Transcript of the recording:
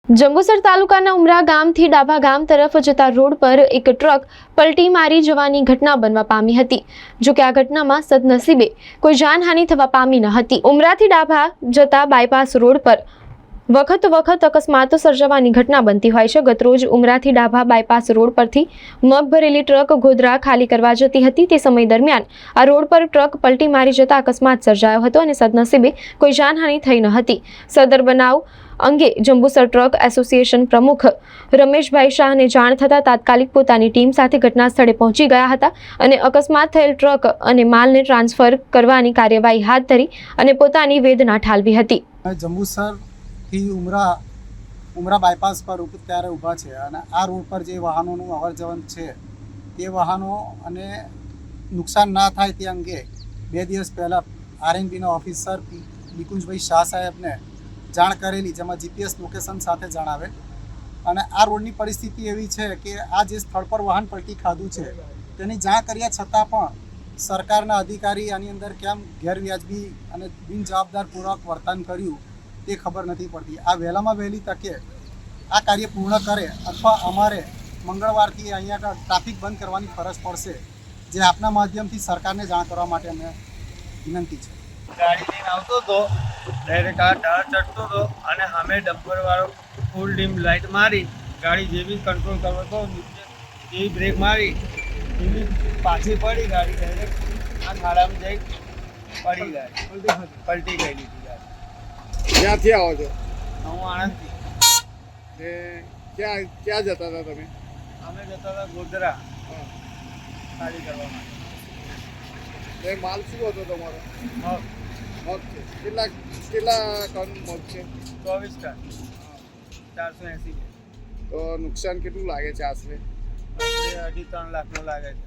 જંબુસર તાલુકાના ઉમરા ગામથી ડાભા ગામ તરફ જતા રોડ પર એક ટ્રક પલટી મારી જવાની ઘટના બનવા પામી હતી। જો કે આ ઘટનામાં સદનસીબે કોઈ જાનહાનિ થવા પામી ન હતી। ઉમરાથી ડાભા જતા બાયપાસ રોડ પર વખત અકસ્માતો સર્જાવાની ઘટના બનતી હોય છે। ગતરોજ ઉમરાથી ડાભા બાયપાસ રોડ પરથી મગ ભરેલી ટ્રક ગોધરા ખાલી કરવા જતી હતી। તે સમય દરમિયાન આ રોડ પર ટ્રક પલટી મારી જતા અકસ્માત સર્જાયો હતો અને સદનસીબે કોઈ જાનહાનિ થઈ ન હતી। સદર બનાવ અંગે જંબુસર ટ્રક એસોસિએશન પ્રમુખ રમેશભાઈ શાહને જાણ થતાં તાત્કાલિક પોતાની ટીમ સાથે ઘટના સ્થળે પહોંચી ગયા હતા અને અકસ્માત થયેલ ટ્રક અને માલને ટ્રાન્સફર કરવાની કાર્યવાહી હાથ ધરી અને પોતાની વેદના ઠાલવી હતી। જંબુસરથી ઉમરા બાયપાસ પર ત્યારે ઊભા છે અને આ રોડ પર જે વાહનોનું અવરજવર છે તે વાહનો અને નુકસાન ના થાય તે અંગે 2 દિવસ પહેલાં આરએનબીના ઓફિસર નિકુંજભાઈ શાહ સાહેબને જાણ કરેલી, જેમાં જીપીએસ લોકેશન સાથે જણાવે। અને આ રોડની પરિસ્થિતિ એવી છે કે આ જે સ્થળ પર વાહન પલટી ખાધું છે તેની જાણ કર્યા છતાં પણ સરકારના અધિકારી આની અંદર કેમ ગેરવ્યાજબી અને બિનજવાબદારપૂર્વક વર્તન કર્યું તે ખબર નથી પડતી। આ વહેલામાં વહેલી તકે આ કાર્ય પૂર્ણ કરે અથવા અમારે મંગળવારથી અહીંયા ટ્રાફિક બંધ કરવાની ફરજ પડશે, જે આપના માધ્યમથી સરકારને જાણ કરવા માટે અમે વિનંતી છે। ગાડી લઈને આવતો હતો, ડાયરેક્ટ આ ઢાળ ચડતો હતો અને સામે ડમ્પરવાળો ફૂલ ડીમ લાઇટ મારી ગાડી જેવી કંટ્રોલ કરવો હતો નીચે એવી બ્રેક મારી એવી પાછી પડી ગાડી, ડાયરેક્ટ આ ખાડામાં જઈ પડી ગાડી પલટી ગઈ લીધી ગાડી। ક્યાંથી આવો છો? હું આણંદથી। ક્યાં જતા હતા તમે? અમે જતા હતા ગોધરા ખાલી કરવા માટે। માલ શું હતો તમારો? મગ છે। કેટલા ટન મગ છે? 24 ટન, 480। તો નુકસાન કેટલું લાગે છે આશરે? 2.5-3 લાખનું લાગે છે।